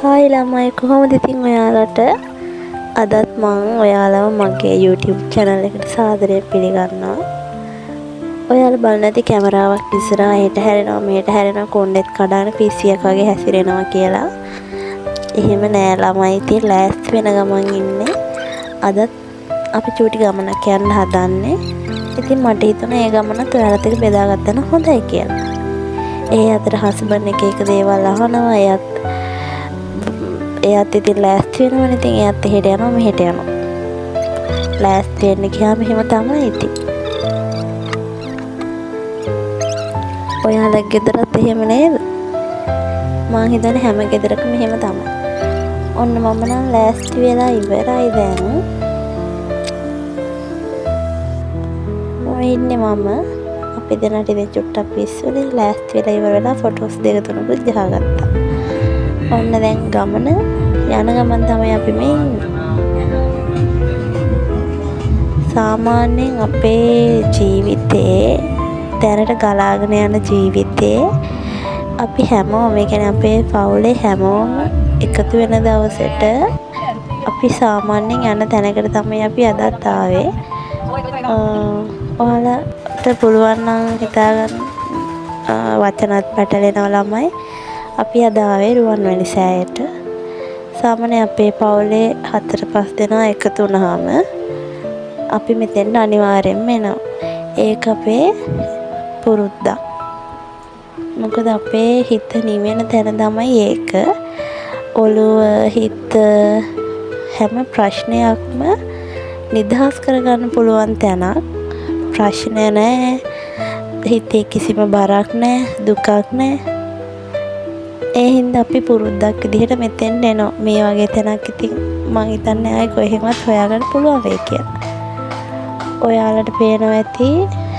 Hi ළමයි කොහොමද ඉතින් ඔයාලට අදත් මම ඔයාලව මගේ YouTube channel එකට සාදරයෙන් පිළිගන්නවා. ඔයාලා බලන්න ඇති කැමරාවක් ඉස්සරහා හෙට හැරෙනවා මෙහෙට හැරෙනවා කොණ්ඩෙත් කඩාන පිස්සියක් වගේ හැසිරෙනවා කියලා. එහෙම නෑ ළමයි ඉතින් ලෑස්ති වෙන ගමන් ඉන්නේ. අදත් අපි චූටි ගමනක් යන්න හදන්නේ. ඉතින් මට හිතුණා ඒ ගමනත් ඔයාලත් එක්ක බෙදා ගන්න හොඳයි කියලා. ඒ අතර හස්බන්ඩ් එක දේවල් අහනවා එයාත් ඉතින් ලෑස්ති වෙනවනේ. ඉතින් එයාත් එහෙට යනවා මෙහෙට යනවා. ලෑස්ති වෙන්න ගියාම එහෙම තමයි ඉතින්. ඔයාලා ගෙදරත් එහෙම නේද? මං හිතන්නේ හැම ගෙදරකම එහෙම තමයි. ඔන්න මම නම් ලෑස්ති වෙලා ඉවරයි දැන්. ඔය ඉන්නේ මම. අපි දෙනාට ඉතින් චුට්ටක් පිස්සුනේ ලෑස්ති වෙලා ඉවර වෙලා ෆොටෝස් දෙක තුනකුත් ගහගත්තා. ඔන්න දැන් ගමන යන ගමන් තමයි අපි මේ සාමාන්‍යයෙන් අපේ ජීවිතේ දැනට ගලාගෙන යන ජීවිතේ අපි හැමෝම ඒ කියන්නේ අපේ පවුලේ හැමෝම එකතු වෙන දවසට අපි සාමාන්‍යයෙන් යන තැනකට තමයි අපි අදත් ආවේ. ඔයාලට පුළුවන් නම් හිතාගන්න වචනත් පැටලෙනවා ළමයි. අපි අද ආවේ රුවන්වැලි සෑයට. සාමාන්‍යයෙන් අපේ පවුලේ 4-5 දෙනා එකතු වුණාම අපි මෙතෙන් අනිවාර්යෙන්ම එනවා. ඒක අපේ පුරුද්දක්. මොකද අපේ හිත නිවෙන තැන තමයි ඒක. ඔළුව හිත හැම ප්‍රශ්නයක්ම නිදහස් කරගන්න පුළුවන් තැනක්. ප්‍රශ්න නැහැ. හිතේ කිසිම බරක් නැහැ, දුකක් නැහැ. ඒ හින්දා අපි පුරුද්දක් විදිහට මෙතෙන් එනවා. මේ වගේ තැනක් ඉතින් මං හිතන්නේ ආයේ කොහෙවත් හොයාගන්න පුළුවන් වෙයි කියලා. ඔයාලට පේනවා ඇති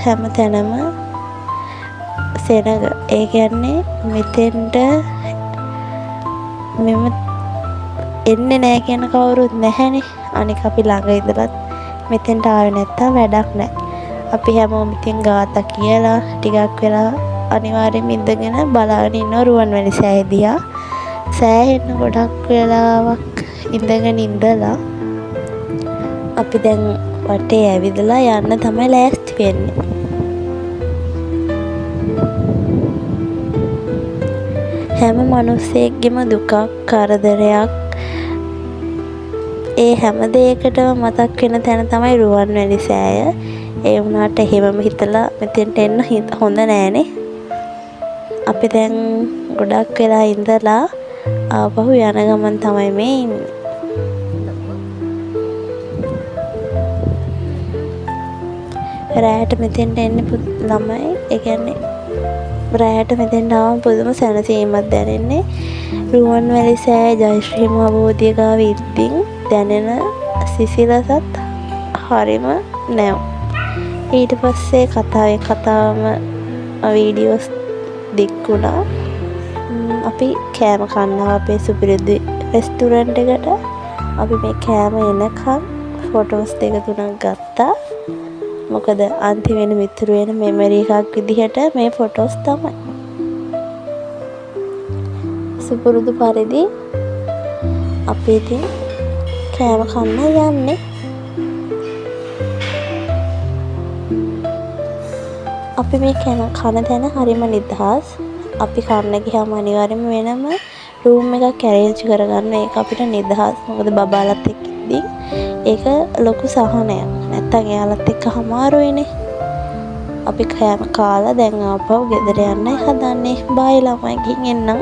හැම තැනම සෙනග. ඒ කියන්නේ මෙතෙන්ට මෙම එන්නේ නැහැ කියන කවුරුත් නැහැනේ. අනික අපි ළඟ ඉඳලත් මෙතෙන්ට ආවේ නැත්තම් වැඩක් නැහැ. අපි හැමෝම ඉතින් ගාථා කියලා ටිකක් වෙලා අනිවාර්යෙන්ම ඉඳගෙන බලාගෙන ඉන්නවා රුවන්වැලි සෑය දිහා. සෑහෙන්න ගොඩක් වෙලාවක් ඉඳගෙන ඉඳලා අපි දැන් වටේ ඇවිදලා යන්න තමයි ලෑස්ති වෙන්නේ. හැම මිනිස්සෙක්ගෙම දුකක් කරදරයක් ඒ හැම දෙයකටම මතක් වෙන තැන තමයි රුවන්වැලි සෑය. ඒ වුණාට එහෙමම හිතලා මෙතෙන්ට එන්න හොඳ නෑනේ. අපි දැන් ගොඩක් වෙලා ඉඳලා ආපහු යන ගමන් තමයි මේ ඉන්නේ. රැයට මෙතෙන්ට එන්නේ ළමයි. ඒ කියන්නේ රැයට මෙතෙන්ට ආවම පුදුම සැනසීමක් දැනෙන්නේ. රුවන්වැලි සෑය ජයශ්‍රී මහ බෝධිය ගාව ඉද්දින් දැනෙන සිසිලසත් හරිම නැව. ඊට පස්සේ කතාවම වීඩියෝස් දික් වුණා. අපි කෑම කන්නවා අපේ සුපිරිදු රෙස්ටුරන්ට් එකට. අපි මේ කෑම එනකන් ෆොටෝස් දෙක තුනක් ගත්තා. මොකද අන්තිමේට මිතුරු වෙන මෙමරි එකක් විදිහට මේ ෆොටෝස් තමයි. සුපුරුදු පරිදි අපි ඉතින් කෑම කන්න යන්නේ. අපි මේ කන තැන හරිම නිදහස්. අපි කන්න ගියාම අනිවාර්යයෙන්ම වෙනම රූම් එකක් ඇරේන්ජ් කරගන්න. ඒක අපිට නිදහස්. මොකද බබාලත් එක්ක ඉද්දි ඒක ලොකු සහනයක්. නැත්තම් එයාලත් එක්ක අමාරුයිනේ. අපි කෑම කාලා දැන් ආපහු ගෙදර යන්නයි හදන්නේ. බයි ළමයි ගිහින් එන්නම්.